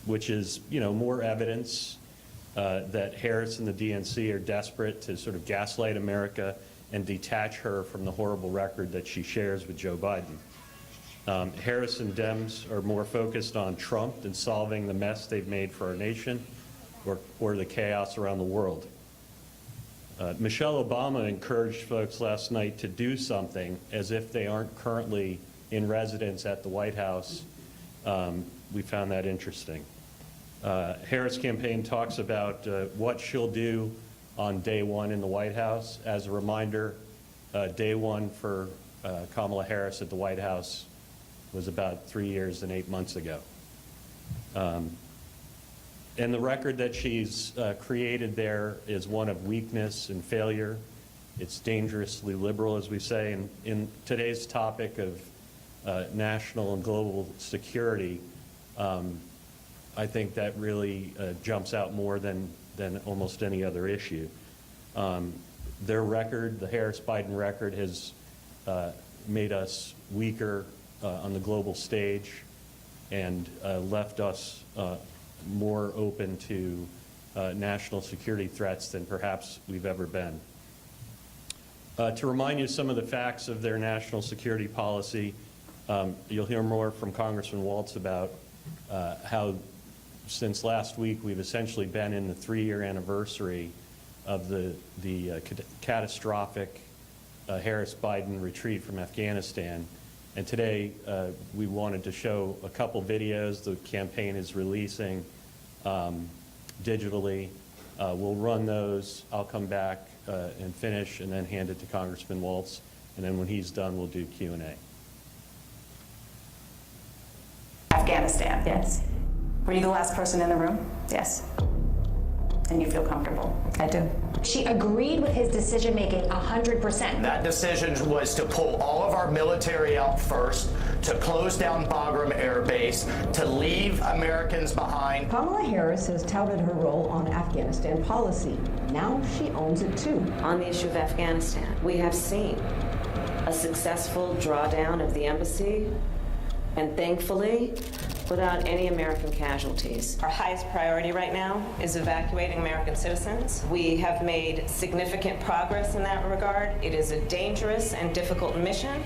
which is, more evidence that Harris and the DNC are desperate to sort of gaslight America and detach her from the horrible record that she shares with Joe Biden. Harris and Dems are more focused on Trump than solving the mess they've made for our nation or the chaos around the world. Michelle Obama encouraged folks last night to do something as if they aren't currently in residence at the White House. We found that interesting. Harris' campaign talks about what she'll do on day one in the White House. As a reminder, day one for Kamala Harris at the White House was about 3 years and 8 months ago. And the record that she's created there is one of weakness and failure. It's dangerously liberal, as we say. And in today's topic of national and global security, I think that really jumps out more than almost any other issue. Their record, the Harris-Biden record, has made us weaker on the global stage and left us more open to national security threats than perhaps we've ever been. To remind you some of the facts of their national security policy, you'll hear more from Congressman Waltz about how since last week we've essentially been in the 3-year anniversary of the catastrophic Harris-Biden retreat from Afghanistan. And today, we wanted to show a couple videos the campaign is releasing digitally. We'll run those. I'll come back and finish and then hand it to Congressman Waltz. And then when he's done, we'll do Q&A. Afghanistan, yes. Were you the last person in the room? Yes. And you feel comfortable? I do. She agreed with his decision-making 100%. That decision was to pull all of our military out first, to close down Bagram Air Base, to leave Americans behind. Kamala Harris has touted her role on Afghanistan policy. Now she owns it too. On the issue of Afghanistan, we have seen a successful drawdown of the embassy, and thankfully, without any American casualties. Our highest priority right now is evacuating American citizens. We have made significant progress in that regard. It is a dangerous and difficult mission,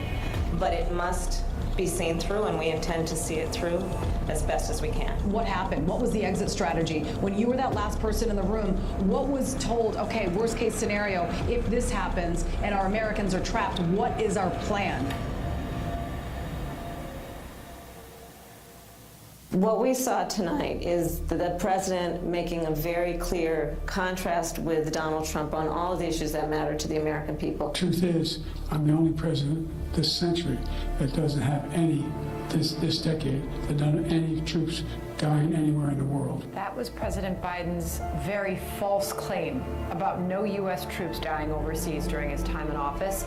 but it must be seen through, and we intend to see it through as best as we can. What happened? What was the exit strategy? When you were that last person in the room, what was told, okay, worst case scenario, if this happens and our Americans are trapped, what is our plan? What we saw tonight is the president making a very clear contrast with Donald Trump on all of the issues that matter to the American people. Truth is, I'm the only president this century that doesn't have this decade, that doesn't have any troops dying anywhere in the world. That was President Biden's very false claim about no U.S. troops dying overseas during his time in office,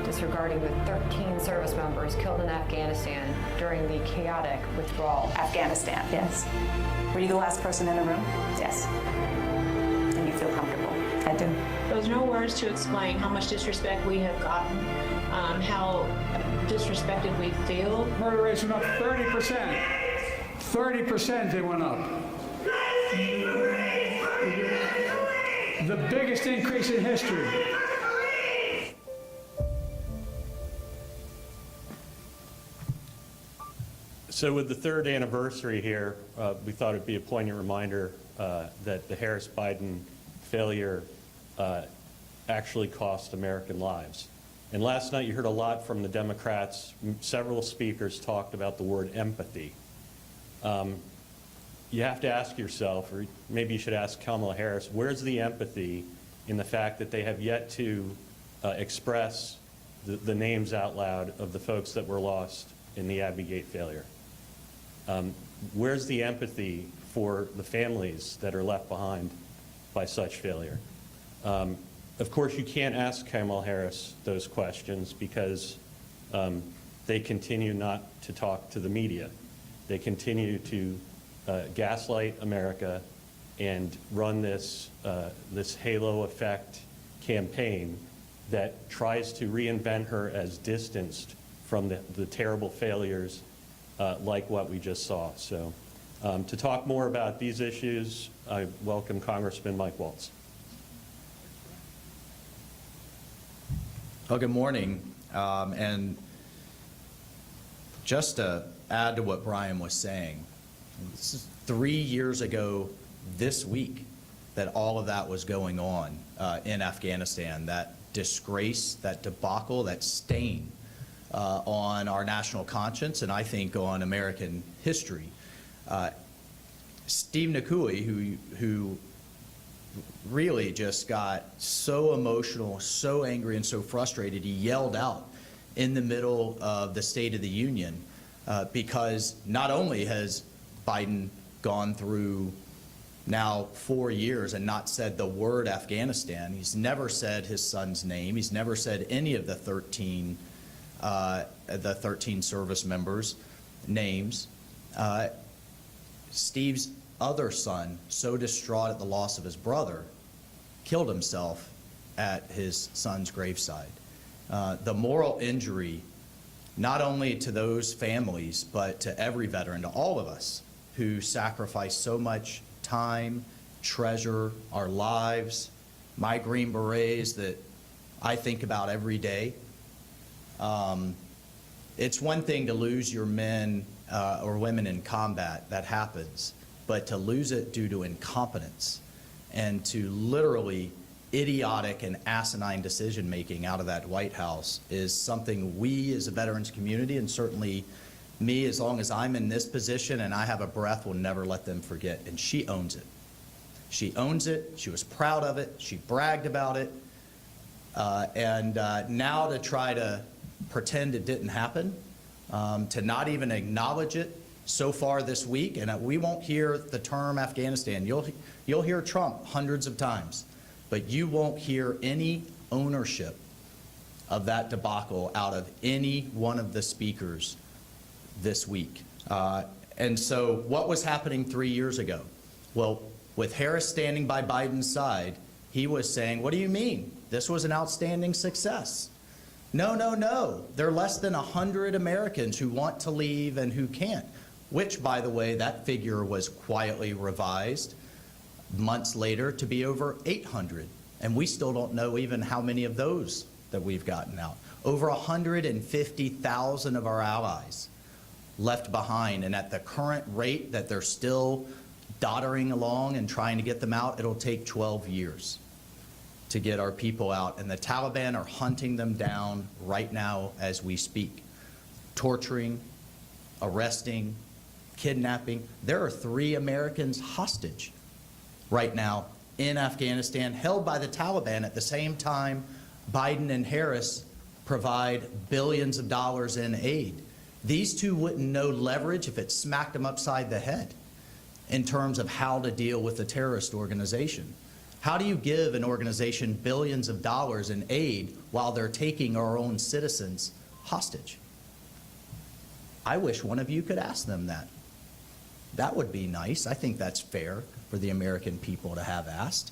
disregarding the 13 service members killed in Afghanistan during the chaotic withdrawal. Afghanistan, yes. Were you the last person in the room? Yes. And you feel comfortable? I do. There's no words to explain how much disrespect we have gotten, how disrespected we feel. Murder rates went up 30%. 30% they went up. The biggest increase in history. So with the 3rd anniversary here, we thought it'd be a poignant reminder that the Harris-Biden failure actually cost American lives. And last night you heard a lot from the Democrats. Several speakers talked about the word empathy. You have to ask yourself, or maybe you should ask Kamala Harris, where's the empathy in the fact that they have yet to express the names out loud of the folks that were lost in the Abbey Gate failure? Where's the empathy for the families that are left behind by such failure? Of course, you can't ask Kamala Harris those questions because they continue not to talk to the media. They continue to gaslight America and run this halo effect campaign that tries to reinvent her as distanced from the terrible failures like what we just saw. So To talk more about these issues, I welcome Congressman Mike Waltz. Well, good morning. And just to add to what Brian was saying, this is 3 years ago this week that all of that was going on in Afghanistan, that disgrace, that debacle, that stain on our national conscience, and I think on American history. Steve Nakui, who really just got so emotional, so angry, and so frustrated, he yelled out in the middle of the State of the Union because not only has Biden gone through now 4 years and not said the word Afghanistan, he's never said his son's name, he's never said any of the 13 service members' names. Steve's other son, so distraught at the loss of his brother, killed himself at his son's graveside. The moral injury, not only to those families, but to every veteran, to all of us who sacrifice so much time, treasure, our lives, my Green Berets that I think about every day. It's one thing to lose your men or women in combat, that happens, but to lose it due to incompetence and to literally idiotic and asinine decision-making out of that White House is something we as a veterans community, and certainly me, as long as I'm in this position and I have a breath, will never let them forget. And she owns it. She owns it. She was proud of it. She bragged about it. And now to try to pretend it didn't happen, to not even acknowledge it so far this week, and we won't hear the term Afghanistan. You'll hear Trump hundreds of times, but you won't hear any ownership of that debacle out of any one of the speakers this week. And so what was happening 3 years ago? Well, with Harris standing by Biden's side, he was saying, what do you mean? This was an outstanding success. No, no, no. There are less than 100 Americans who want to leave and who can't, which, by the way, that figure was quietly revised months later to be over 800. And we still don't know even how many of those that we've gotten out. Over 150,000 of our allies left behind. And at the current rate that they're still doddering along and trying to get them out, it'll take 12 years to get our people out. And the Taliban are hunting them down right now as we speak, torturing, arresting, kidnapping. There are 3 Americans hostage right now in Afghanistan, held by the Taliban at the same time Biden and Harris provide billions of dollars in aid. These two wouldn't know leverage if it smacked them upside the head in terms of how to deal with a terrorist organization. How do you give an organization billions of dollars in aid while they're taking our own citizens hostage? I wish one of you could ask them that. That would be nice. I think that's fair for the American people to have asked.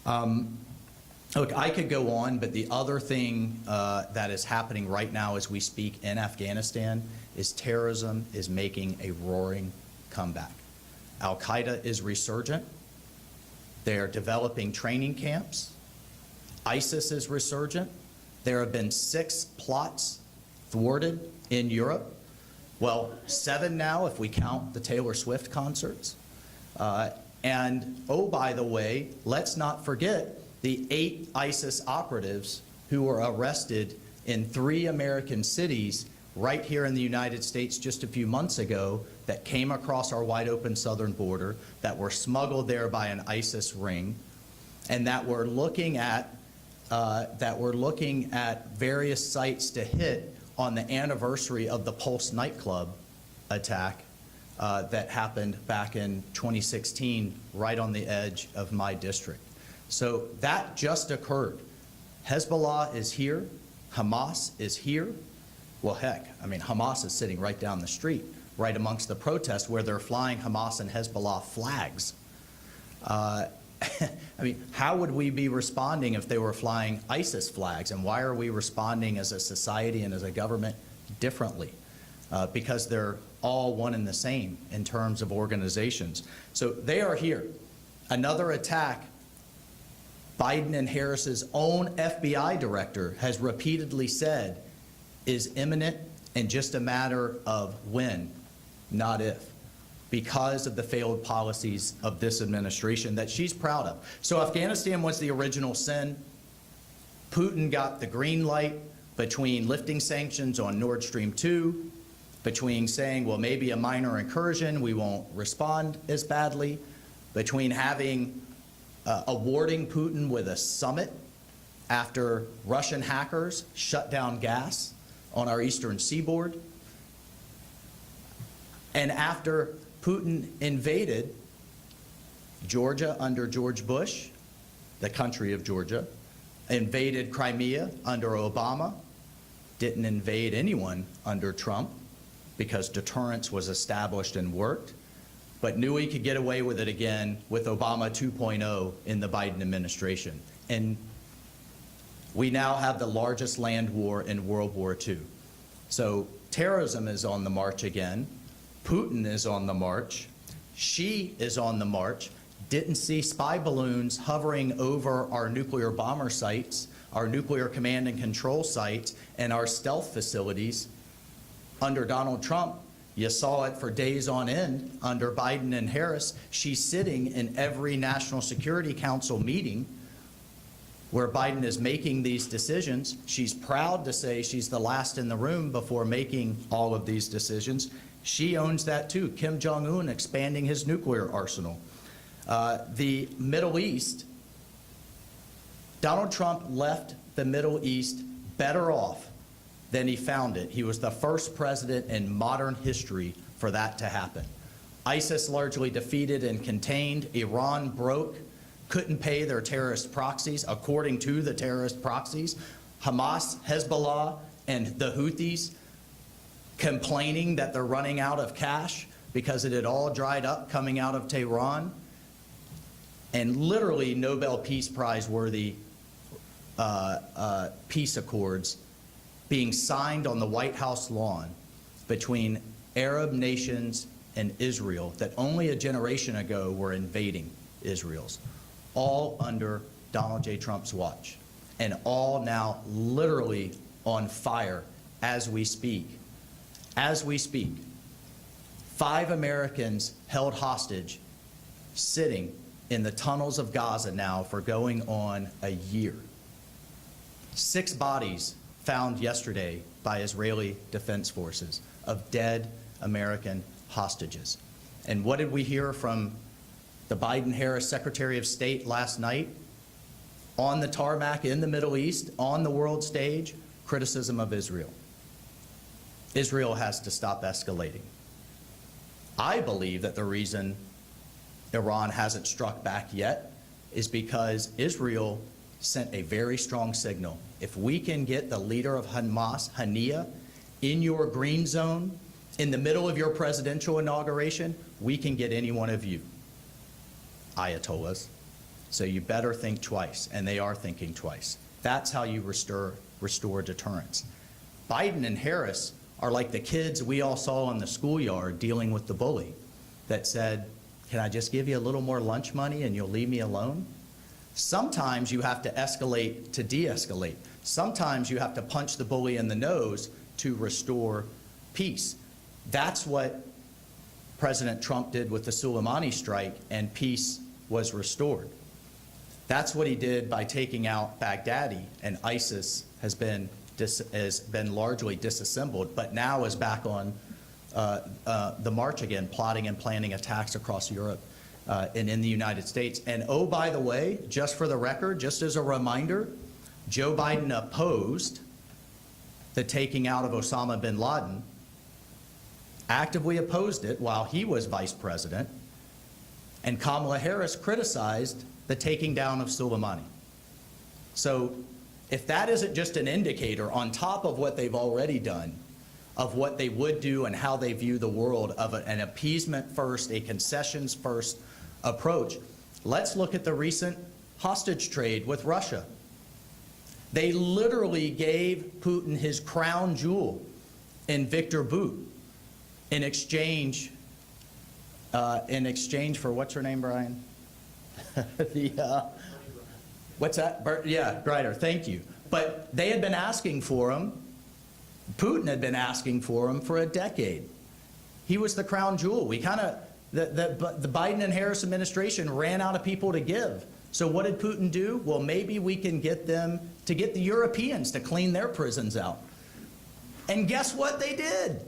Look, I could go on, but the other thing that is happening right now as we speak in Afghanistan is terrorism is making a roaring comeback. Al-Qaeda is resurgent. They are developing training camps. ISIS is resurgent. There have been 6 plots thwarted in Europe. Well, 7 now if we count the Taylor Swift concerts. And, oh, by the way, let's not forget the 8 ISIS operatives who were arrested in 3 American cities right here in the United States just a few months ago that came across our wide open southern border, that were smuggled there by an ISIS ring, and that we're looking at various sites to hit on the anniversary of the Pulse nightclub attack that happened back in 2016 right on the edge of my district. So that just occurred. Hezbollah is here. Hamas is here. Well, heck, I mean, Hamas is sitting right down the street, right amongst the protests where they're flying Hamas and Hezbollah flags. I mean, how would we be responding if they were flying ISIS flags? And why are we responding as a society and as a government differently? Because they're all one and the same in terms of organizations. So they are here. Another attack. Biden and Harris's own FBI director has repeatedly said is imminent and just a matter of when, not if, because of the failed policies of this administration that she's proud of. So Afghanistan was the original sin. Putin got the green light between lifting sanctions on Nord Stream 2, between saying, well, maybe a minor incursion, we won't respond as badly, between having awarding Putin with a summit after Russian hackers shut down gas on our eastern seaboard, and after Putin invaded Georgia under George Bush, the country of Georgia, invaded Crimea under Obama, didn't invade anyone under Trump because deterrence was established and worked, but knew he could get away with it again with Obama 2.0 in the Biden administration. And we now have the largest land war in World War II. So terrorism is on the march again. Putin is on the march. Xi is on the march. Didn't see spy balloons hovering over our nuclear bomber sites, our nuclear command and control sites, and our stealth facilities under Donald Trump. You saw it for days on end under Biden and Harris. She's sitting in every National Security Council meeting where Biden is making these decisions. She's proud to say she's the last in the room before making all of these decisions. She owns that too. Kim Jong-un expanding his nuclear arsenal. The Middle East, Donald Trump left the Middle East better off than he found it. He was the first president in modern history for that to happen. ISIS largely defeated and contained. Iran broke, couldn't pay their terrorist proxies, according to the terrorist proxies. Hamas, Hezbollah, and the Houthis complaining that they're running out of cash because it had all dried up coming out of Tehran. And literally Nobel Peace Prize worthy peace accords being signed on the White House lawn between Arab nations and Israel that only a generation ago were invading Israel's, all under Donald J. Trump's watch, and all now literally on fire as we speak. As we speak, 5 Americans held hostage, sitting in the tunnels of Gaza now for going on a year. 6 bodies found yesterday by Israeli Defense Forces of dead American hostages. And what did we hear from the Biden-Harris Secretary of State last night? On the tarmac in the Middle East, on the world stage, criticism of Israel. Israel has to stop escalating. I believe that the reason Iran hasn't struck back yet is because Israel sent a very strong signal. If we can get the leader of Hamas, Haniyeh, in your green zone, in the middle of your presidential inauguration, we can get any one of you, Ayatollahs. So you better think twice, and they are thinking twice. That's how you restore deterrence. Biden and Harris are like the kids we all saw in the schoolyard dealing with the bully that said, can I just give you a little more lunch money and you'll leave me alone? Sometimes you have to escalate to de-escalate. Sometimes you have to punch the bully in the nose to restore peace. That's what President Trump did with the Soleimani strike, and peace was restored. That's what he did by taking out Baghdadi, and ISIS has been largely disassembled, but now is back on the march again, plotting and planning attacks across Europe and in the United States. And oh, by the way, just for the record, just as a reminder, Joe Biden opposed the taking out of Osama bin Laden, actively opposed it while he was vice president, and Kamala Harris criticized the taking down of Soleimani. So if that isn't just an indicator on top of what they've already done, of what they would do and how they view the world, of an appeasement first, a concessions first approach, let's look at the recent hostage trade with Russia. They literally gave Putin his crown jewel in Viktor Bout. in exchange for, what's her name, Brian? What's that? Yeah, Grider, thank you. But they had been asking for him. Putin had been asking for him for a decade. He was the crown jewel. We kind of, the Biden and Harris administration ran out of people to give. So what did Putin do? Well, maybe we can get them to get the Europeans to clean their prisons out. And guess what they did?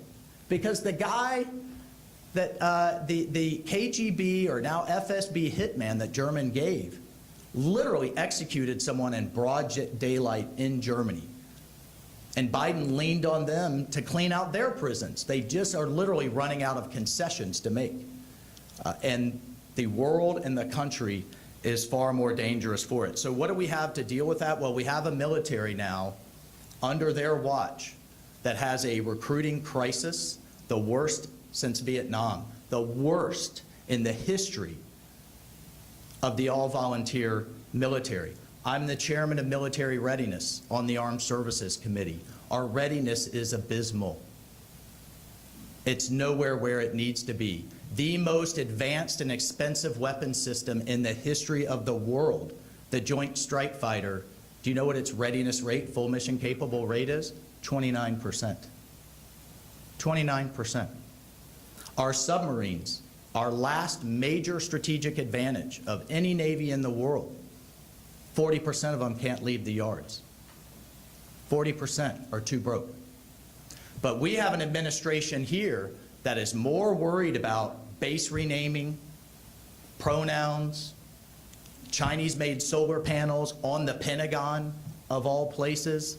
Because the guy that the KGB or now FSB hitman that German gave literally executed someone in broad daylight in Germany. And Biden leaned on them to clean out their prisons. They just are literally running out of concessions to make. And the world and the country is far more dangerous for it. So what do we have to deal with that? Well, we have a military now under their watch that has a recruiting crisis, the worst since Vietnam, the worst in the history of the all-volunteer military. I'm the chairman of military readiness on the Armed Services Committee. Our readiness is abysmal. It's nowhere where it needs to be. The most advanced and expensive weapon system in the history of the world, the Joint Strike Fighter, do you know what its readiness rate, full mission capable rate is? 29%. 29%. Our submarines, our last major strategic advantage of any Navy in the world, 40% of them can't leave the yards. 40% are too broke. But we have an administration here that is more worried about base renaming, pronouns, Chinese-made solar panels on the Pentagon, of all places.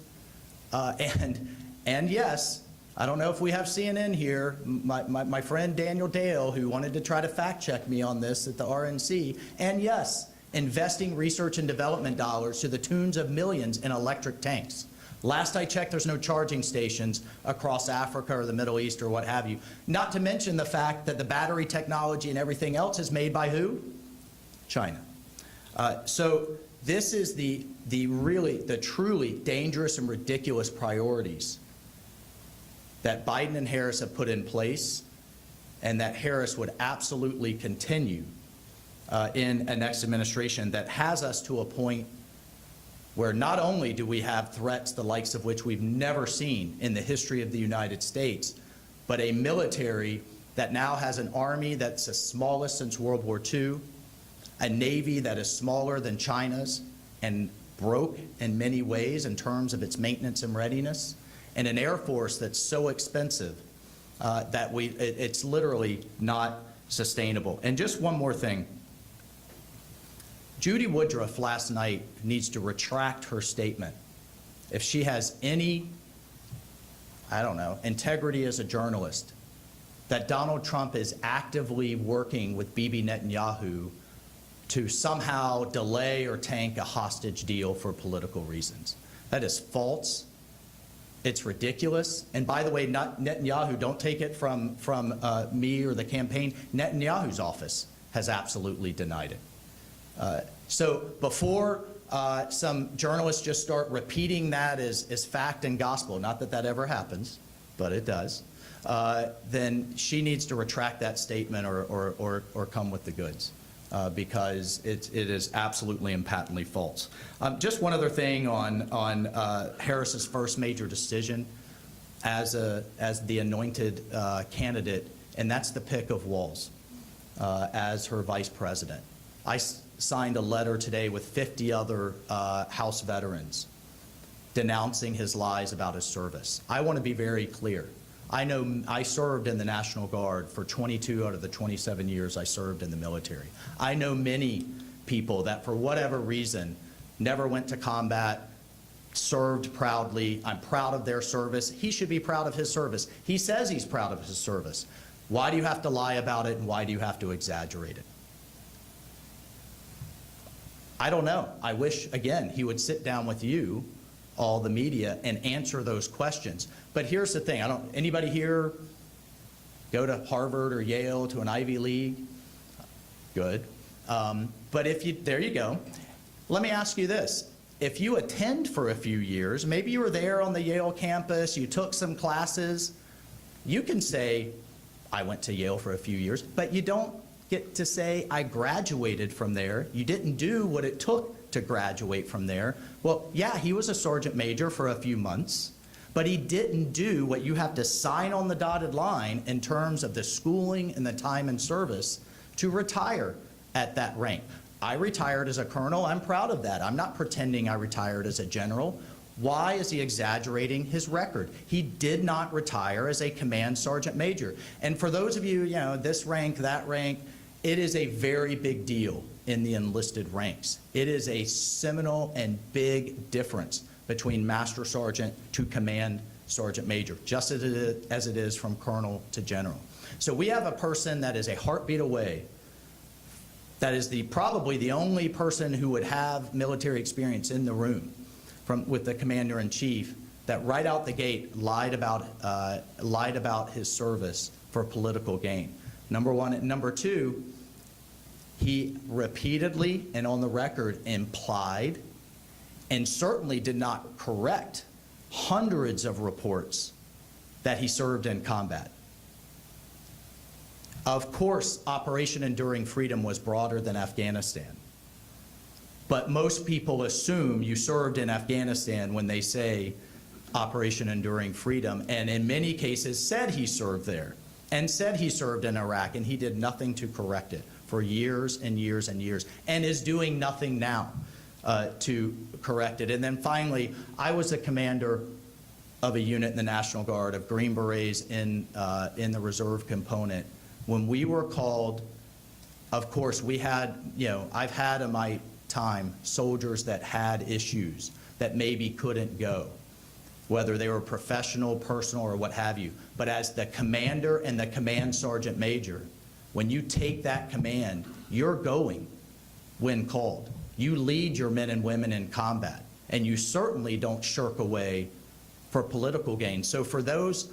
And yes, I don't know if we have CNN here. My friend Daniel Dale, who wanted to try to fact check me on this at the RNC, and yes, investing research and development dollars to the tunes of millions in electric tanks. Last I checked, there's no charging stations across Africa or the Middle East or what have you. Not to mention the fact that the battery technology and everything else is made by who? China. So this is the truly dangerous and ridiculous priorities that Biden and Harris have put in place, and that Harris would absolutely continue in a next administration that has us to a point where not only do we have threats the likes of which we've never seen in the history of the United States, but a military that now has an army that's the smallest since World War II, a Navy that is smaller than China's and broke in many ways in terms of its maintenance and readiness, and an Air Force that's so expensive that it's literally not sustainable. And just one more thing. Judy Woodruff last night needs to retract her statement. If she has any, I don't know, integrity as a journalist, that Donald Trump is actively working with Bibi Netanyahu to somehow delay or tank a hostage deal for political reasons. That is false. It's ridiculous. And by the way, not Netanyahu, don't take it from me or the campaign. Netanyahu's office has absolutely denied it. So before some journalists just start repeating that as fact and gospel, not that that ever happens, but it does, then she needs to retract that statement or come with the goods. Because it is absolutely and patently false. Just one other thing on Harris's first major decision as the anointed candidate, and that's the pick of Walz as her vice president. I signed a letter today with 50 other House veterans denouncing his lies about his service. I want to be very clear. I know I served in the National Guard for 22 out of the 27 years I served in the military. I know many people that for whatever reason never went to combat, served proudly. I'm proud of their service. He should be proud of his service. He says he's proud of his service. Why do you have to lie about it, and why do you have to exaggerate it? I don't know. I wish, again, he would sit down with you, all the media, and answer those questions. But here's the thing. Anybody here go to Harvard or Yale, to an Ivy League? Good. But there you go. Let me ask you this. If you attend for a few years, maybe you were there on the Yale campus, you took some classes, you can say, I went to Yale for a few years, but you don't get to say, I graduated from there. You didn't do what it took to graduate from there. Well, yeah, he was a sergeant major for a few months, but he didn't do what you have to sign on the dotted line in terms of the schooling and the time and service to retire at that rank. I retired as a colonel. I'm proud of that. I'm not pretending I retired as a general. Why is he exaggerating his record? He did not retire as a command sergeant major. And for those of you, this rank, that rank, it is a very big deal in the enlisted ranks. It is a seminal and big difference between master sergeant to command sergeant major, just as it is from colonel to general. So we have a person that is a heartbeat away, that is probably the only person who would have military experience in the room with the commander-in-chief, that right out the gate lied about his service for political gain. Number one. And number two, he repeatedly and on the record implied and certainly did not correct hundreds of reports that he served in combat. Of course, Operation Enduring Freedom was broader than Afghanistan. But most people assume you served in Afghanistan when they say Operation Enduring Freedom, and in many cases said he served there and said he served in Iraq, and he did nothing to correct it for years and years and years, and is doing nothing now to correct it. And then finally, I was a commander of a unit in the National Guard of Green Berets in the reserve component. When we were called, of course, we had, I've had in my time soldiers that had issues that maybe couldn't go, whether they were professional, personal, or what have you. But as the commander and the command sergeant major, when you take that command, you're going when called. You lead your men and women in combat, and you certainly don't shirk away for political gain. So for those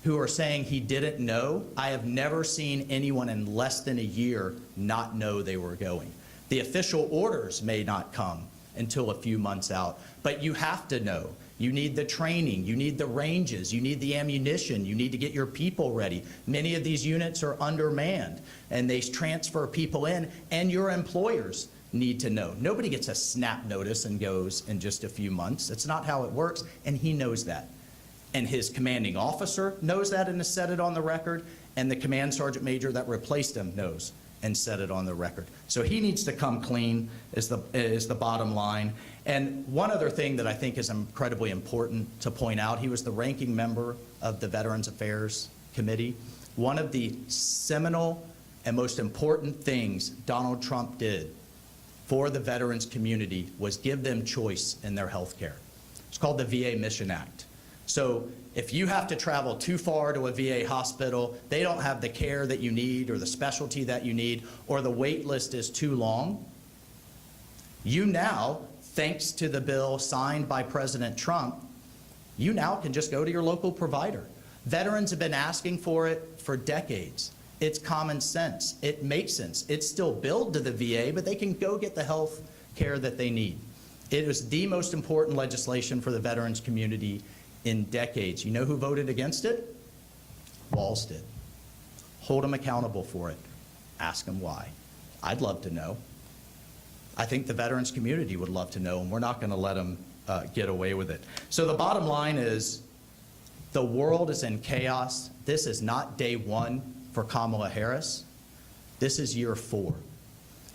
who are saying he didn't know, I have never seen anyone in less than a year not know they were going. The official orders may not come until a few months out, but you have to know. You need the training, you need the ranges, you need the ammunition, you need to get your people ready. Many of these units are undermanned, and they transfer people in, and your employers need to know. Nobody gets a snap notice and goes in just a few months. That's not how it works, and he knows that. And his commanding officer knows that and has said it on the record, and the command sergeant major that replaced him knows and said it on the record. So he needs to come clean is the bottom line. And one other thing that I think is incredibly important to point out, he was the ranking member of the Veterans Affairs Committee. One of the seminal and most important things Donald Trump did for the veterans community was give them choice in their health care. It's called the VA Mission Act. So if you have to travel too far to a VA hospital, they don't have the care that you need or the specialty that you need, or the wait list is too long, you now, thanks to the bill signed by President Trump, you now can just go to your local provider. Veterans have been asking for it for decades. It's common sense. It makes sense. It's still billed to the VA, but they can go get the health care that they need. It is the most important legislation for the veterans community in decades. You know who voted against it? Walz did. Hold them accountable for it. Ask them why. I'd love to know. I think the veterans community would love to know, and we're not going to let them get away with it. So the bottom line is, the world is in chaos. This is not day one for Kamala Harris. This is year 4.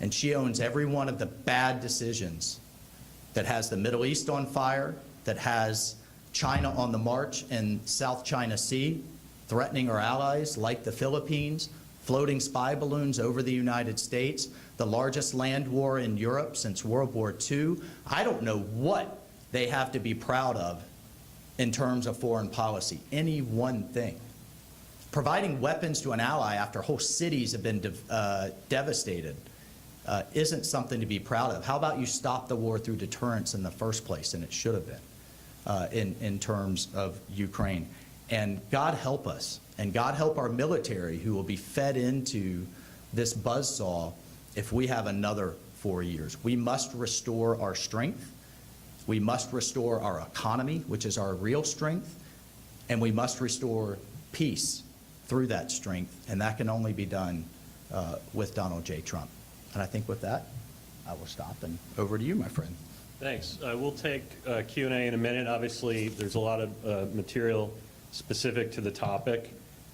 And she owns every one of the bad decisions that has the Middle East on fire, that has China on the march in South China Sea, threatening our allies like the Philippines, floating spy balloons over the United States, the largest land war in Europe since World War II. I don't know what they have to be proud of in terms of foreign policy, any one thing. Providing weapons to an ally after whole cities have been devastated isn't something to be proud of. How about you stop the war through deterrence in the first place, and it should have been in terms of Ukraine. And God help us, and God help our military who will be fed into this buzzsaw if we have another 4 years. We must restore our strength. We must restore our economy, which is our real strength, and we must restore peace through that strength, and that can only be done with Donald J. Trump. And I think with that, I will stop, and over to you, my friend. Thanks. We'll take Q&A in a minute. Obviously, there's a lot of material specific to the topic,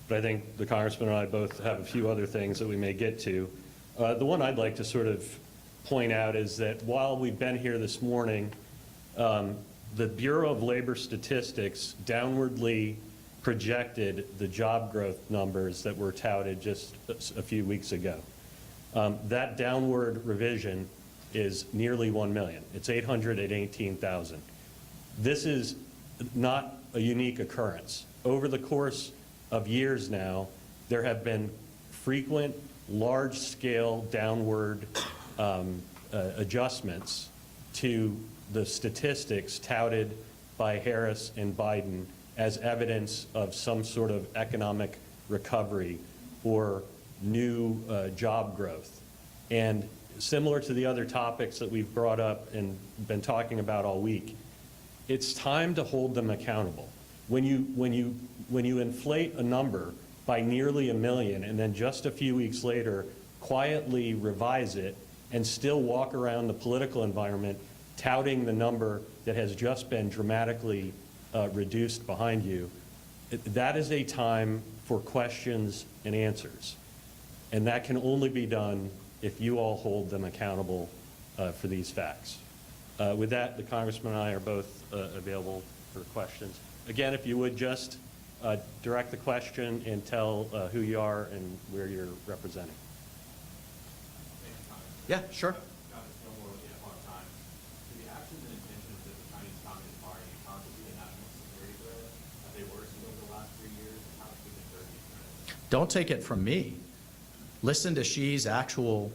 but I think the Congressman and I both have a few other things that we may get to. The one I'd like to sort of point out is that while we've been here this morning, the Bureau of Labor Statistics downwardly projected the job growth numbers that were touted just a few weeks ago. That downward revision is nearly 1 million. It's 818,000. This is not a unique occurrence. Over the course of years now, there have been frequent, large-scale downward adjustments to the statistics touted by Harris and Biden as evidence of some sort of economic recovery or new job growth. And similar to the other topics that we've brought up and been talking about all week, it's time to hold them accountable. When you inflate a number by nearly 1 million and then just a few weeks later quietly revise it and still walk around the political environment touting the number that has just been dramatically reduced behind you, that is a time for questions and answers. And that can only be done if you all hold them accountable for these facts. With that, the Congressman and I are both available for questions. Again, if you would just direct the question and tell who you are and where you're representing. Yeah, sure. Don't take it from me. Listen to Xi's actual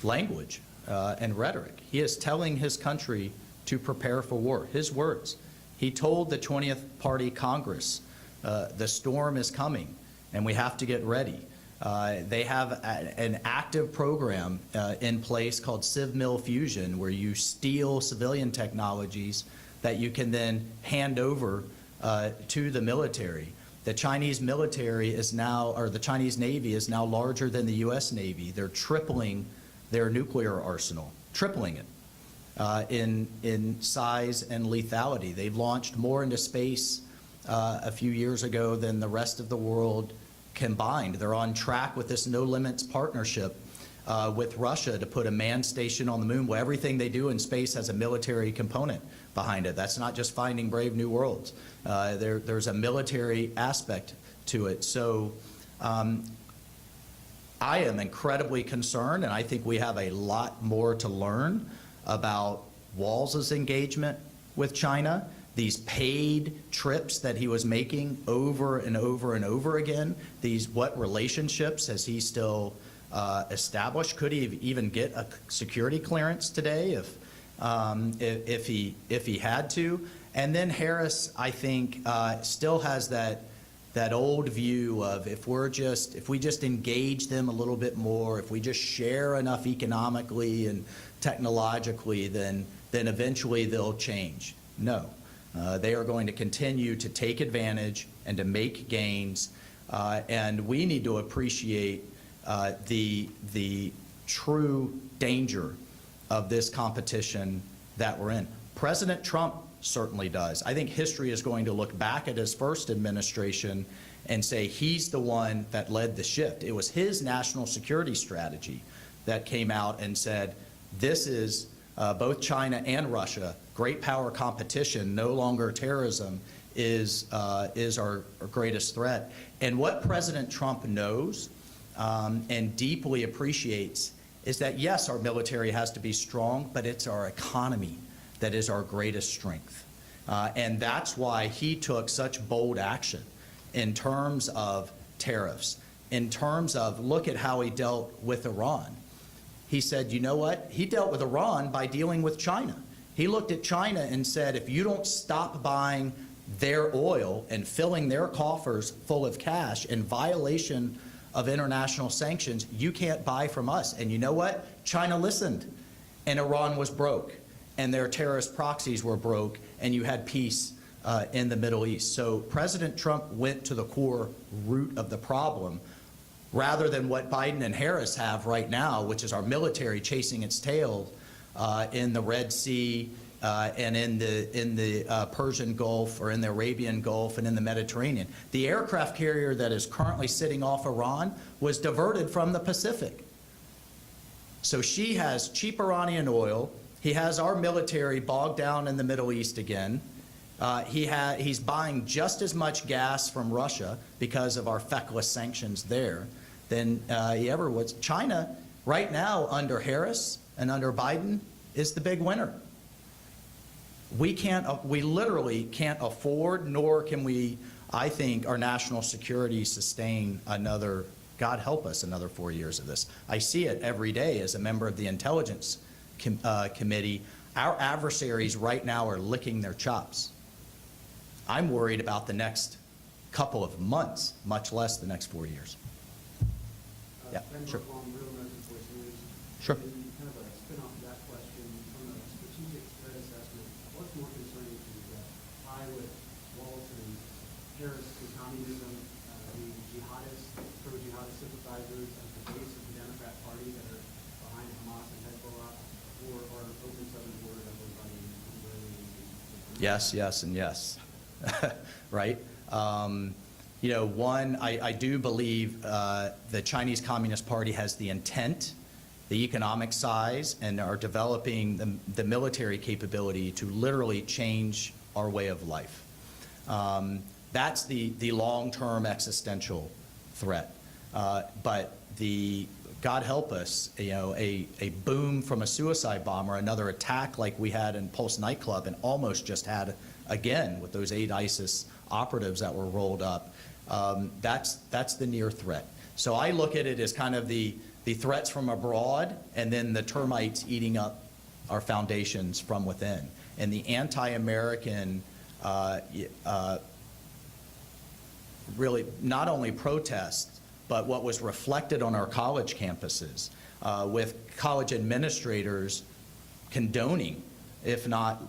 language and rhetoric. He is telling his country to prepare for war. His words. He told the 20th Party Congress, the storm is coming and we have to get ready. They have an active program in place called CivMil Fusion, where you steal civilian technologies that you can then hand over to the military. The Chinese military is now, or the Chinese Navy is now larger than the U.S. Navy. They're tripling their nuclear arsenal, tripling it in size and lethality. They've launched more into space a few years ago than the rest of the world combined. They're on track with this no limits partnership with Russia to put a manned station on the moon. Well, everything they do in space has a military component behind it. That's not just finding brave new worlds. There's a military aspect to it. So I am incredibly concerned, and I think we have a lot more to learn about Walz's engagement with China, these paid trips that he was making over and over and over again. What relationships has he still established? Could he even get a security clearance today if he had to? And then Harris, I think, still has that old view of if we just engage them a little bit more, if we just share enough economically and technologically, then eventually they'll change. No. They are going to continue to take advantage and to make gains, and we need to appreciate the true danger of this competition that we're in. President Trump certainly does. I think history is going to look back at his first administration and say he's the one that led the shift. It was his national security strategy that came out and said, this is both China and Russia, great power competition, no longer terrorism, is our greatest threat. And what President Trump knows and deeply appreciates is that, yes, our military has to be strong, but it's our economy that is our greatest strength. And that's why he took such bold action in terms of tariffs, in terms of look at how he dealt with Iran. He said, you know what? He dealt with Iran by dealing with China. He looked at China and said, if you don't stop buying their oil and filling their coffers full of cash in violation of international sanctions, you can't buy from us. And you know what? China listened, and Iran was broke, and their terrorist proxies were broke, and you had peace in the Middle East. So President Trump went to the core root of the problem rather than what Biden and Harris have right now, which is our military chasing its tail in the Red Sea and in the Persian Gulf or in the Arabian Gulf and in the Mediterranean. The aircraft carrier that is currently sitting off Iran was diverted from the Pacific. So she has cheap Iranian oil. He has our military bogged down in the Middle East again. He's buying just as much gas from Russia because of our feckless sanctions there than he ever was. China, right now, under Harris and under Biden, is the big winner. We literally can't afford, nor can we, I think, our national security sustain another, God help us, another 4 years of this. I see it every day as a member of the Intelligence Committee. Our adversaries right now are licking their chops. I'm worried about the next couple of months, much less the next 4 years. Yeah, sure. Sure. Kind of a spin-off of that question, from a strategic threat assessment, what's more concerning to you, that tie with Waltz and Harris and communism, the jihadists, pro-jihadist sympathizers at the base of the Democrat Party that are behind Hamas and Hezbollah, or open southern border that was by the Israelis? Yes, yes, and yes. Right? You know, one, I do believe the Chinese Communist Party has the intent, the economic size, and are developing the military capability to literally change our way of life. That's the long-term existential threat. But God help us, you know, a boom from a suicide bomber, another attack like we had in Pulse nightclub and almost just had again with those 8 ISIS operatives that were rolled up. That's the near threat. So I look at it as kind of the threats from abroad and then the termites eating up our foundations from within. And the anti-American really not only protests, but what was reflected on our college campuses with college administrators condoning, if not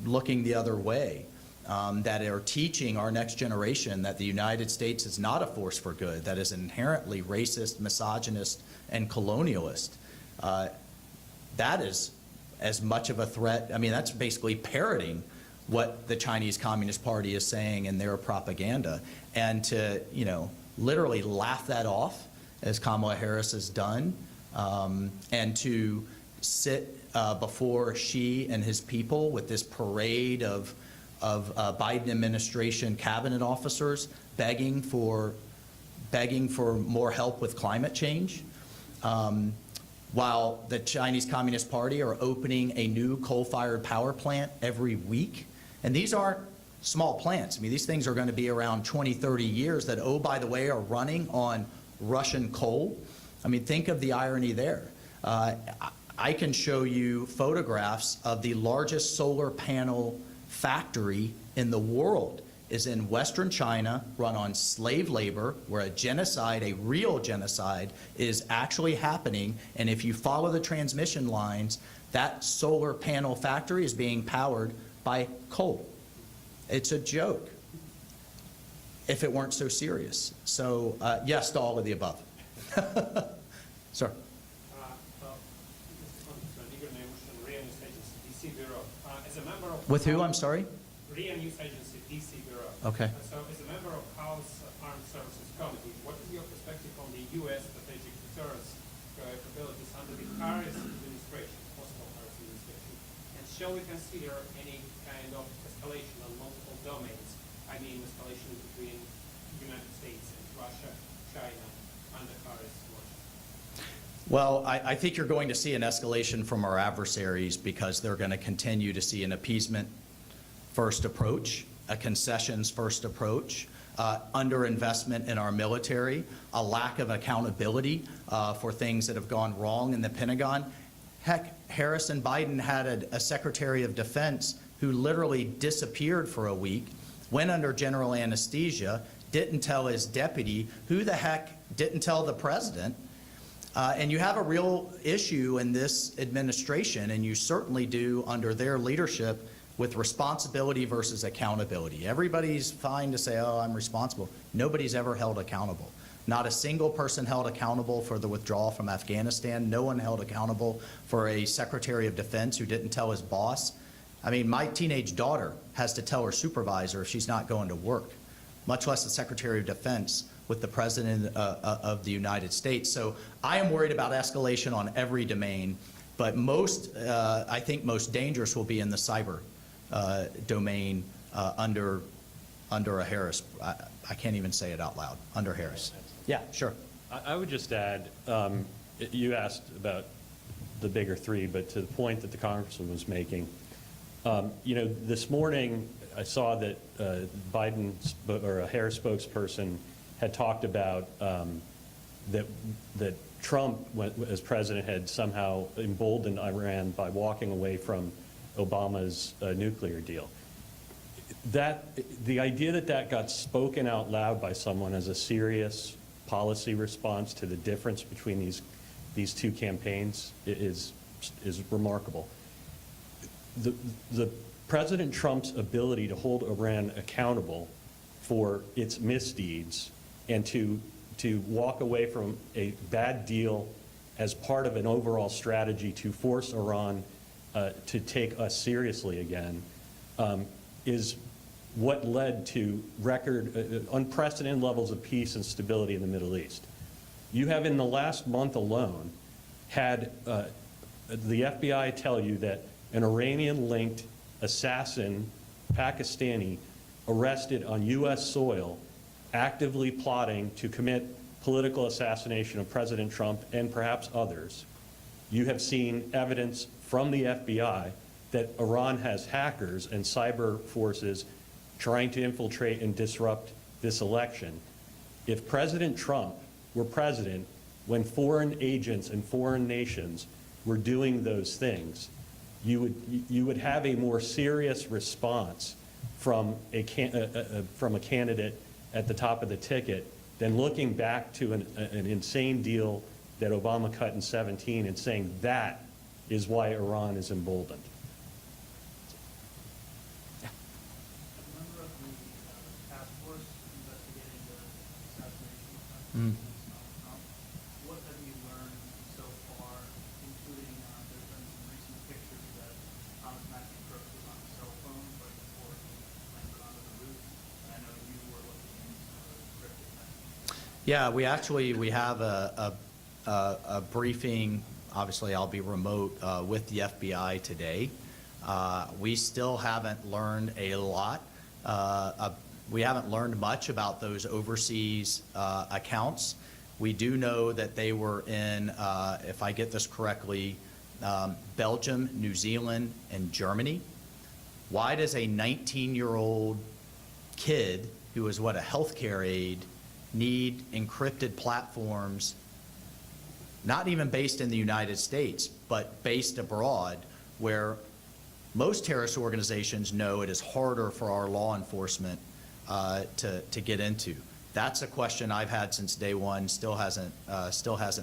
looking the other way, that are teaching our next generation that the United States is not a force for good, that is inherently racist, misogynist, and colonialist. That is as much of a threat. I mean, that's basically parroting what the Chinese Communist Party is saying in their propaganda. And to, you know, literally laugh that off, as Kamala Harris has done, and to sit before Xi and his people with this parade of Biden administration cabinet officers begging for more help with climate change, while the Chinese Communist Party are opening a new coal-fired power plant every week. And these aren't small plants. I mean, these things are going to be around 20, 30 years that, oh, by the way, are running on Russian coal. I mean, think of the irony there. I can show you photographs of the largest solar panel factory in the world is in Western China, run on slave labor, where a genocide, a real genocide, is actually happening. And if you follow the transmission lines, that solar panel factory is being powered by coal. It's a joke, if it weren't so serious. So yes to all of the above. Sir. With who, I'm sorry? Korean News Agency, DC Bureau. Okay. So as a member of House Armed Services Committee, what is your perspective on the U.S. strategic deterrence capabilities under the Harris administration, possible Harris administration? And shall we consider any kind of escalation on multiple domains? I mean, escalation between the United States and Russia, China, under Harris watch? Well, I think you're going to see an escalation from our adversaries because they're going to continue to see an appeasement-first approach, a concessions-first approach, underinvestment in our military, a lack of accountability for things that have gone wrong in the Pentagon. Heck, Harris and Biden had a Secretary of Defense who literally disappeared for a week, went under general anesthesia, didn't tell his deputy, who the heck didn't tell the president. And you have a real issue in this administration, and you certainly do under their leadership, with responsibility versus accountability. Everybody's fine to say, oh, I'm responsible. Nobody's ever held accountable. Not a single person held accountable for the withdrawal from Afghanistan. No one held accountable for a Secretary of Defense who didn't tell his boss. I mean, my teenage daughter has to tell her supervisor if she's not going to work, much less the Secretary of Defense with the President of the United States. So I am worried about escalation on every domain, but I think most dangerous will be in the cyber domain under a Harris. I can't even say it out loud, under Harris. Yeah, sure. I would just add, you asked about the bigger three, but to the point that the Congressman was making, this morning I saw that Biden or a Harris spokesperson had talked about that Trump, as president, had somehow emboldened Iran by walking away from Obama's nuclear deal. The idea that got spoken out loud by someone as a serious policy response to the difference between these two campaigns is remarkable. The President Trump's ability to hold Iran accountable for its misdeeds and to walk away from a bad deal as part of an overall strategy to force Iran to take us seriously again is what led to unprecedented levels of peace and stability in the Middle East. You have, in the last month alone, had the FBI tell you that an Iranian-linked assassin, Pakistani, arrested on U.S. soil, actively plotting to commit political assassination of President Trump and perhaps others. You have seen evidence from the FBI that Iran has hackers and cyber forces trying to infiltrate and disrupt this election. If President Trump were president when foreign agents and foreign nations were doing those things, you would have a more serious response from a candidate at the top of the ticket than looking back to an insane deal that Obama cut in 2017 and saying that is why Iran is emboldened. Mm. What have you learned so far, including there's been some recent pictures that Thomas Matthew Crooks was on his cell phone right before he landed onto the roof, and I know you were looking into some of those cryptic things. Yeah, we have a briefing. Obviously, I'll be remote with the FBI today. We still haven't learned a lot. We haven't learned much about those overseas accounts. We do know that they were in, if I get this correctly, Belgium, New Zealand, and Germany. Why does a 19-year-old kid who is a healthcare aide need encrypted platforms, not even based in the United States, but based abroad, where most terrorist organizations know it is harder for our law enforcement to get into? That's a question I've had since day one, still hasn't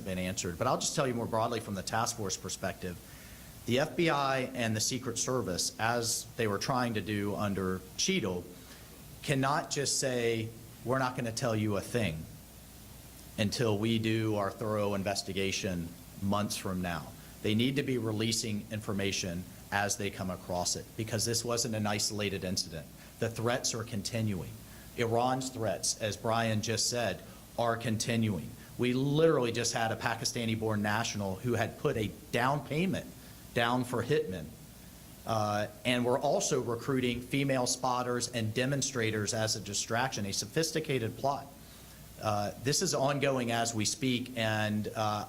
been answered. But I'll just tell you more broadly from the task force perspective, the FBI and the Secret Service, as they were trying to do under Cheadle, cannot just say, we're not going to tell you a thing until we do our thorough investigation months from now. They need to be releasing information as they come across it, because this wasn't an isolated incident. The threats are continuing. Iran's threats, as Brian just said, are continuing. We literally just had a Pakistani-born national who had put a down payment down for hitmen. And we're also recruiting female spotters and demonstrators as a distraction, a sophisticated plot. This is ongoing as we speak, and I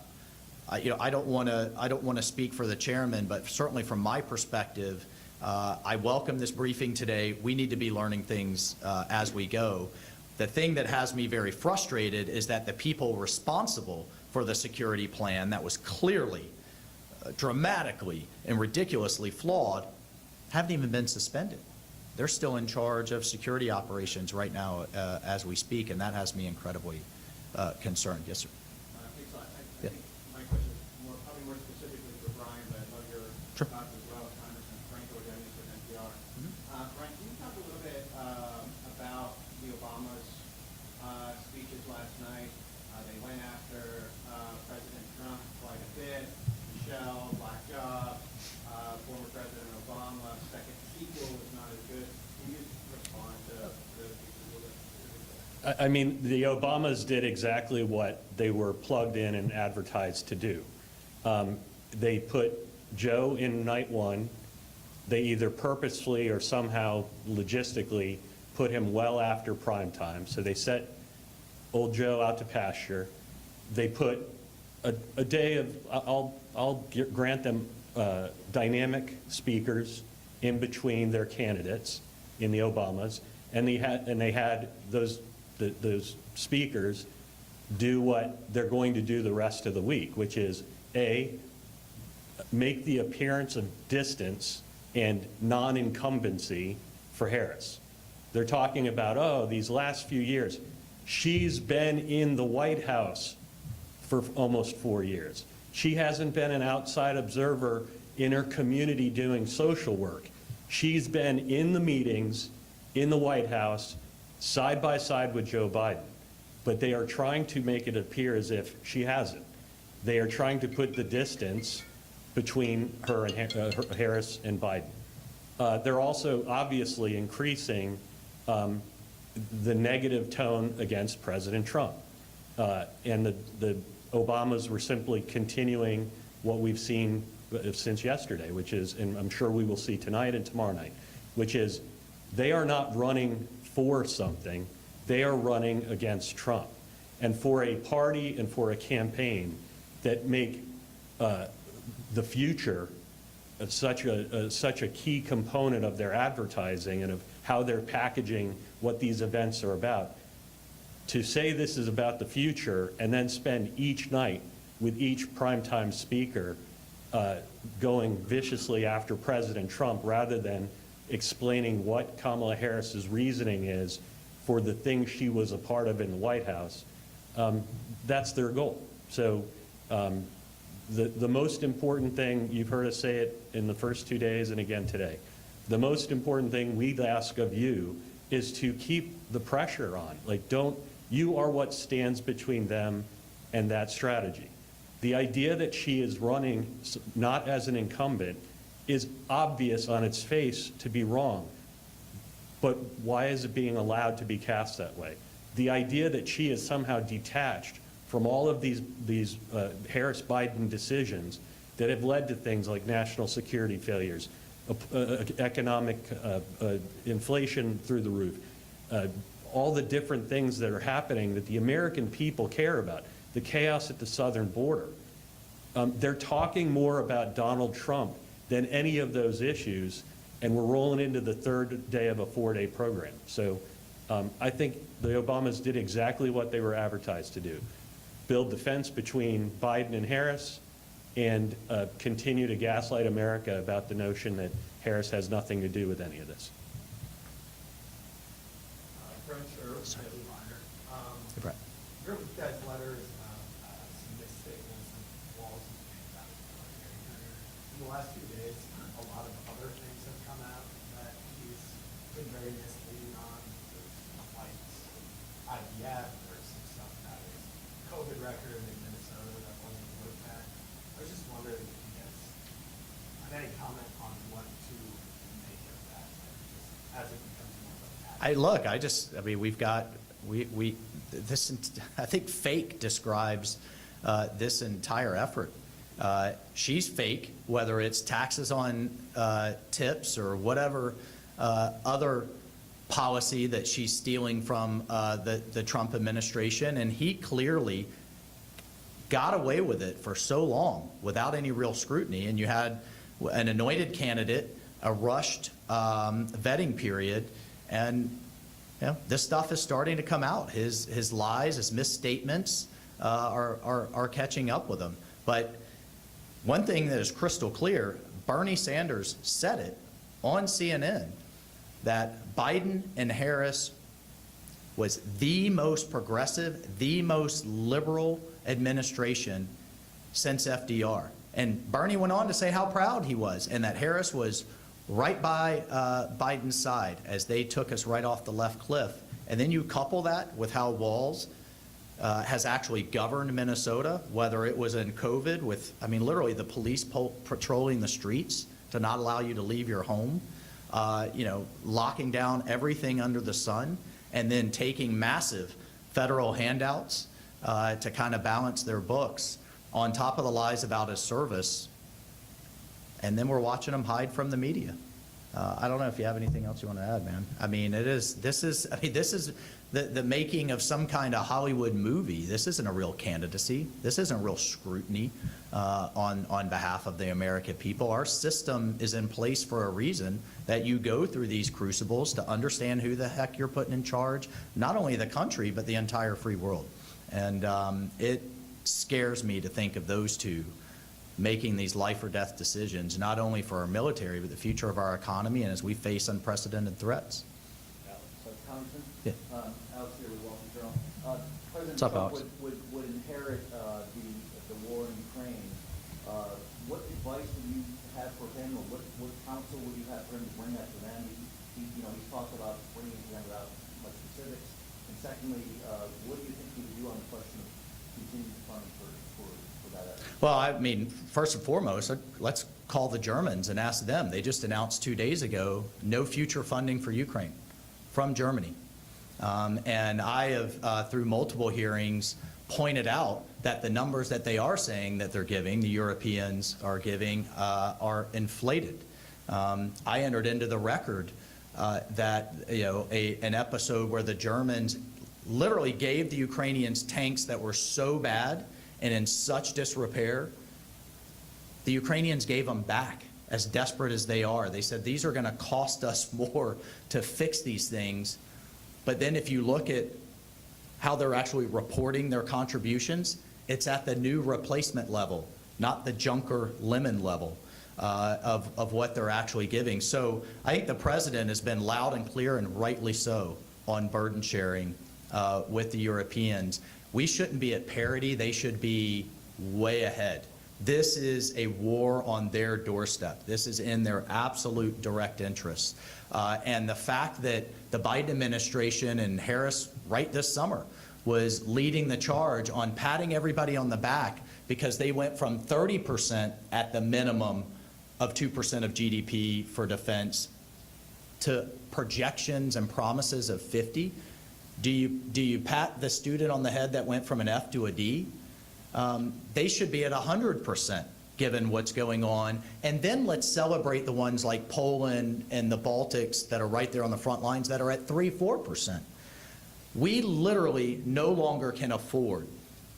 don't want to speak for the chairman, but certainly from my perspective, I welcome this briefing today. We need to be learning things as we go. The thing that has me very frustrated is that the people responsible for the security plan that was clearly, dramatically, and ridiculously flawed haven't even been suspended. They're still in charge of security operations right now as we speak, and that has me incredibly concerned. Yes, sir. I think my question is probably more specifically for Brian, but I love your thoughts as well, Congressman Franco with NPR. bombshell, black job, former President Obama, second sequel was not as good. Can you respond to those people? I mean, the Obamas did exactly what they were plugged in and advertised to do. They put Joe in night one. They either purposefully or somehow logistically put him well after prime time. So they set old Joe out to pasture. They put a day of, I'll grant them dynamic speakers in between their candidates in the Obamas, and they had those speakers do what they're going to do the rest of the week, which is make the appearance of distance and non-incumbency for Harris. They're talking about, oh, these last few years, she's been in the White House for almost 4 years. She hasn't been an outside observer in her community doing social work. She's been in the meetings in the White House side by side with Joe Biden. But they are trying to make it appear as if she hasn't. They are trying to put the distance between her and Harris and Biden. They're also obviously increasing the negative tone against President Trump. And the Obamas were simply continuing what we've seen since yesterday, which is, and I'm sure we will see tonight and tomorrow night, which is they are not running for something, they are running against Trump. And for a party and for a campaign that make the future such a key component of their advertising and of how they're packaging what these events are about, to say this is about the future and then spend each night with each primetime speaker going viciously after President Trump rather than explaining what Kamala Harris's reasoning is for the things she was a part of in the White House, that's their goal. So the most important thing, you've heard us say it in the first 2 days and again today, the most important thing we ask of you is to keep the pressure on. Like, you are what stands between them and that strategy. The idea that she is running not as an incumbent is obvious on its face to be wrong. But why is it being allowed to be cast that way? The idea that she is somehow detached from all of these Harris-Biden decisions that have led to things like national security failures, economic inflation through the roof, all the different things that are happening that the American people care about, the chaos at the southern border. They're talking more about Donald Trump than any of those issues, and we're rolling into the third day of a 4-day program. So I think the Obamas did exactly what they were advertised to do. Build the fence between Biden and Harris and continue to gaslight America about the notion that Harris has nothing to do with any of this. Your guys' letters some misstatements and Walz and things out of the military center. In the last few days, a lot of other things have come out that he's been very misleading on. There's flights, IVF, there's some stuff about his COVID record in Minnesota that wasn't looked at. I was just wondering if you guys have any comment on what to make of that, just as it becomes more of a pattern. We've got, this, I think fake describes this entire effort. She's fake, whether it's taxes on tips or whatever other policy that she's stealing from the Trump administration, and he clearly got away with it for so long without any real scrutiny, and you had an anointed candidate, a rushed vetting period, and this stuff is starting to come out. His lies, his misstatements are catching up with him. But one thing that is crystal clear, Bernie Sanders said it on CNN, that Biden and Harris was the most progressive, the most liberal administration since FDR. And Bernie went on to say how proud he was and that Harris was right by Biden's side as they took us right off the left cliff. And then you couple that with how Walz has actually governed Minnesota, whether it was in COVID with, I mean, literally the police patrolling the streets to not allow you to leave your home, you know, locking down everything under the sun, and then taking massive federal handouts to kind of balance their books on top of the lies about his service. And then we're watching him hide from the media. I don't know if you have anything else you want to add, man. I mean, this is the making of some kind of Hollywood movie. This isn't a real candidacy. This isn't real scrutiny on behalf of the American people. Our system is in place for a reason, that you go through these crucibles to understand who the heck you're putting in charge, not only the country, but the entire free world. And it scares me to think of those two making these life or death decisions, not only for our military, but the future of our economy, and as we face unprecedented threats. Congressman? Yeah. Alex here with Waltz. President What's up, Trump Alex? would inherit the war in Ukraine. What advice would you have for him, or what counsel would you have for him to bring that to them? He's talked about bringing it to them without much specifics. And secondly, what do you think he would do on the question of continued funding for that effort? Well, I mean, first and foremost, let's call the Germans and ask them. They just announced 2 days ago, no future funding for Ukraine from Germany. And I have, through multiple hearings, pointed out that the numbers that they are saying that they're giving, the Europeans are giving, are inflated. I entered into the record that, you know, an episode where the Germans literally gave the Ukrainians tanks that were so bad and in such disrepair, the Ukrainians gave them back, as desperate as they are. They said, these are going to cost us more to fix these things. But then if you look at how they're actually reporting their contributions, it's at the new replacement level, not the Junker lemon level of what they're actually giving. So I think the president has been loud and clear, and rightly so, on burden sharing with the Europeans. We shouldn't be at parity. They should be way ahead. This is a war on their doorstep. This is in their absolute direct interests. And the fact that the Biden administration and Harris right this summer was leading the charge on patting everybody on the back because they went from 30% at the minimum of 2% of GDP for defense to projections and promises of 50. Do you pat the student on the head that went from an F to a D? They should be at 100% given what's going on. And then let's celebrate the ones like Poland and the Baltics that are right there on the front lines that are at 3-4%. We literally no longer can afford,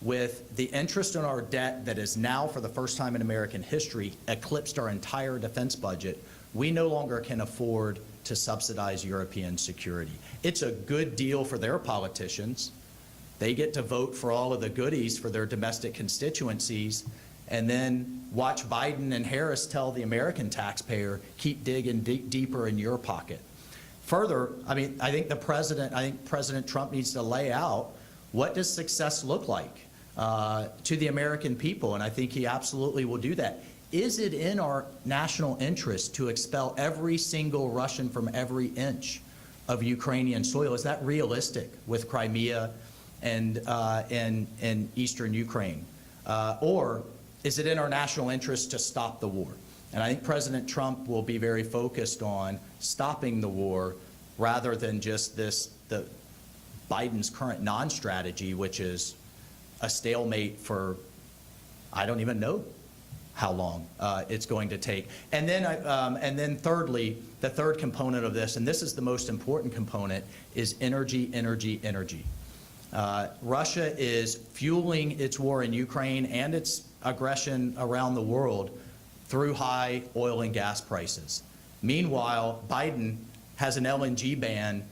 with the interest on our debt that is now, for the first time in American history, eclipsed our entire defense budget, we no longer can afford to subsidize European security. It's a good deal for their politicians. They get to vote for all of the goodies for their domestic constituencies, and then watch Biden and Harris tell the American taxpayer, keep digging deeper in your pocket. Further, I mean, I think President Trump needs to lay out, what does success look like to the American people? And I think he absolutely will do that. Is it in our national interest to expel every single Russian from every inch of Ukrainian soil? Is that realistic with Crimea and eastern Ukraine? Or is it in our national interest to stop the war? And I think President Trump will be very focused on stopping the war rather than just the Biden's current non-strategy, which is a stalemate for, I don't even know how long it's going to take. And then thirdly, the third component of this, and this is the most important component, is energy, energy, energy. Russia is fueling its war in Ukraine and its aggression around the world through high oil and gas prices. Meanwhile, Biden has an LNG ban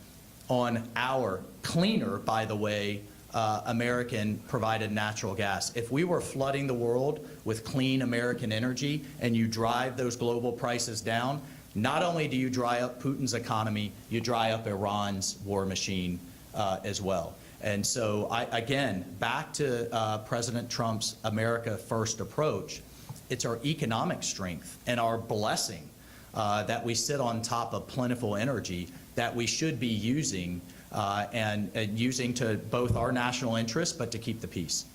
on our cleaner, by the way, American provided natural gas. If we were flooding the world with clean American energy and you drive those global prices down, not only do you dry up Putin's economy, you dry up Iran's war machine as well. And so, again, back to President Trump's America First approach, it's our economic strength and our blessing that we sit on top of plentiful energy that we should be using and using to both our national interests, but to keep the peace.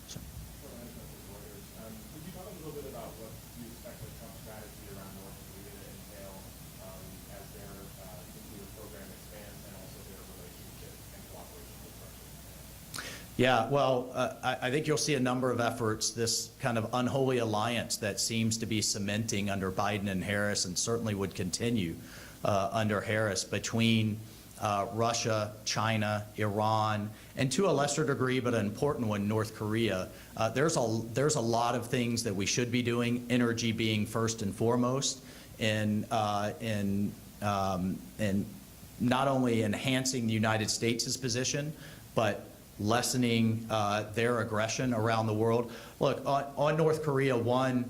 So. Could you talk a little bit about what you expect the Trump strategy around North Korea to entail as their nuclear program expands and also their relationship and cooperation with Russia? Yeah, well, I think you'll see a number of efforts, this kind of unholy alliance that seems to be cementing under Biden and Harris, and certainly would continue under Harris, between Russia, China, Iran, and to a lesser degree, but an important one, North Korea. There's a lot of things that we should be doing, energy being first and foremost, in not only enhancing the United States' position, but lessening their aggression around the world. Look, on North Korea, one,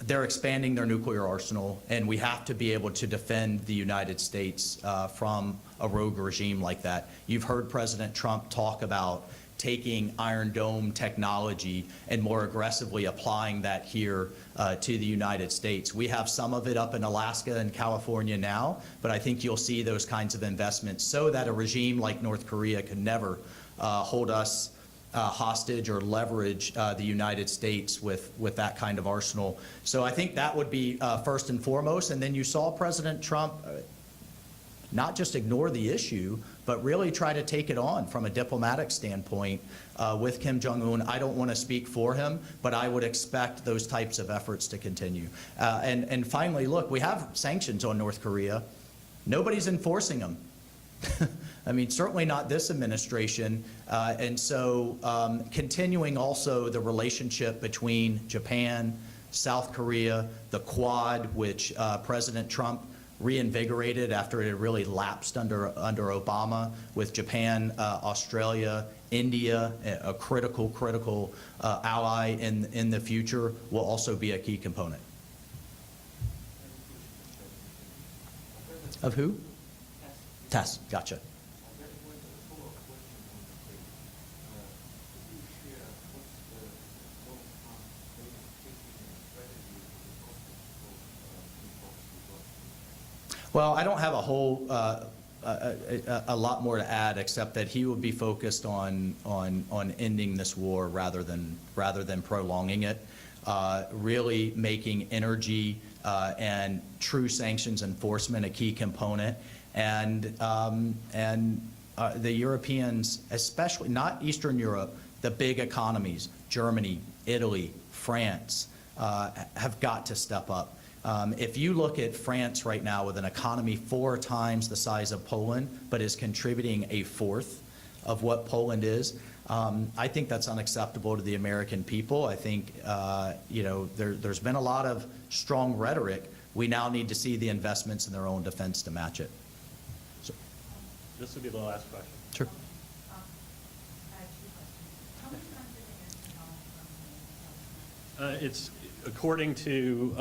they're expanding their nuclear arsenal, and we have to be able to defend the United States from a rogue regime like that. You've heard President Trump talk about taking Iron Dome technology and more aggressively applying that here to the United States. We have some of it up in Alaska and California now, but I think you'll see those kinds of investments so that a regime like North Korea can never hold us hostage or leverage the United States with that kind of arsenal. So I think that would be first and foremost. And then you saw President Trump not just ignore the issue, but really try to take it on from a diplomatic standpoint with Kim Jong-un. I don't want to speak for him, but I would expect those types of efforts to continue. And finally, look, we have sanctions on North Korea. Nobody's enforcing them. I mean, certainly not this administration. And so continuing also the relationship between Japan, South Korea, the Quad, which President Trump reinvigorated after it had really lapsed under Obama, with Japan, Australia, India, a critical ally in the future, will also be a key component. Of who? TESS, gotcha. Well, I don't have a whole a lot more to add, except that he would be focused on ending this war rather than prolonging it. Really making energy and true sanctions enforcement a key component, and the Europeans, especially not Eastern Europe, the big economies, Germany, Italy, France, have got to step up. If you look at France right now with an economy 4 times the size of Poland, but is contributing 1/4 of what Poland is, I think that's unacceptable to the American people. I think there's been a lot of strong rhetoric. We now need to see the investments in their own defense to match it. So, this will be the last question. Sure. It's according to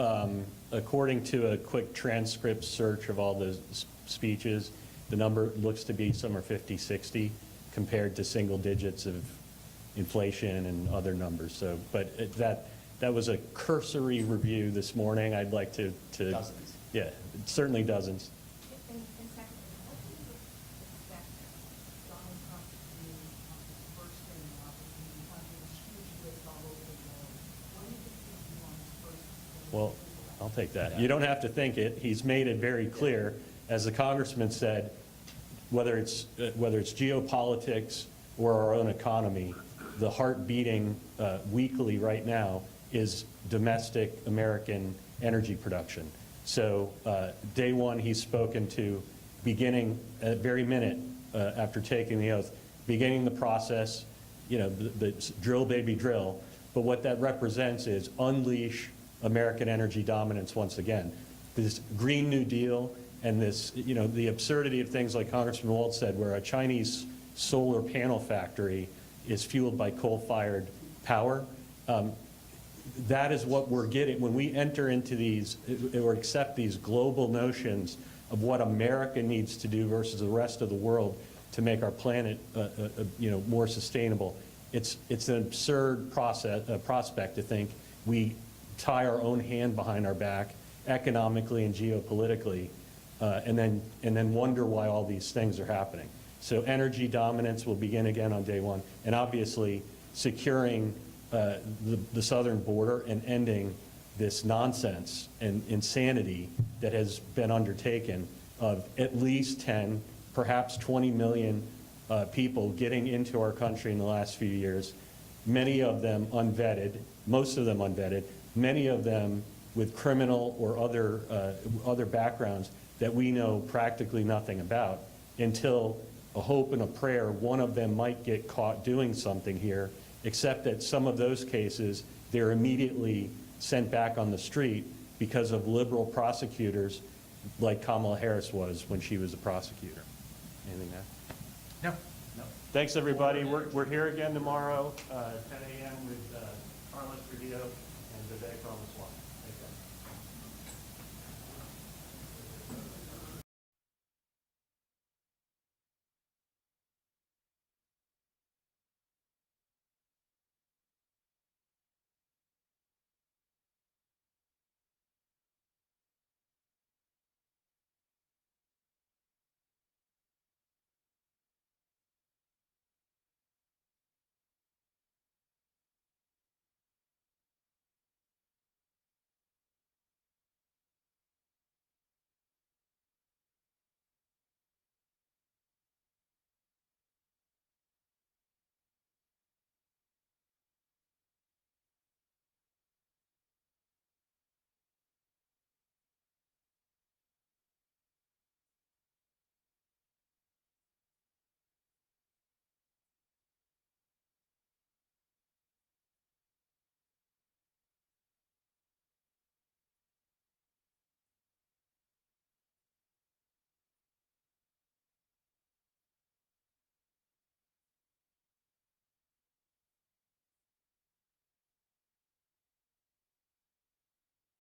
a quick transcript search of all the speeches, the number looks to be somewhere 50, 60 compared to single digits of inflation and other numbers. So, but that was a cursory review this morning. I'd like to dozens. Yeah, certainly dozens. Well, I'll take that. You don't have to think it. He's made it very clear, as the congressman said, whether it's geopolitics or our own economy, the heart beating weekly right now is domestic American energy production. So day one, he's spoken to beginning at very minute after taking the oath, beginning the process, the drill, baby, drill. But what that represents is unleash American energy dominance once again. This Green New Deal and this, the absurdity of things like Congressman Waltz said, where a Chinese solar panel factory is fueled by coal-fired power. That is what we're getting when we enter into these or accept these global notions of what America needs to do versus the rest of the world to make our planet, more sustainable. It's an absurd prospect to think we tie our own hand behind our back economically and geopolitically and then wonder why all these things are happening. So energy dominance will begin again on day one, and obviously securing the southern border and ending this nonsense and insanity that has been undertaken of at least 10, perhaps 20 million people getting into our country in the last few years, many of them unvetted, most of them unvetted, many of them with criminal or other backgrounds that we know practically nothing about, until a hope and a prayer one of them might get caught doing something here, except that some of those cases, they're immediately sent back on the street because of liberal prosecutors like Kamala Harris was when she was a prosecutor. Anything to add? No. Thanks, everybody. We're here again tomorrow, 10 a.m. with Carlos Trujillo and Vivek Ramaswamy. Thank you.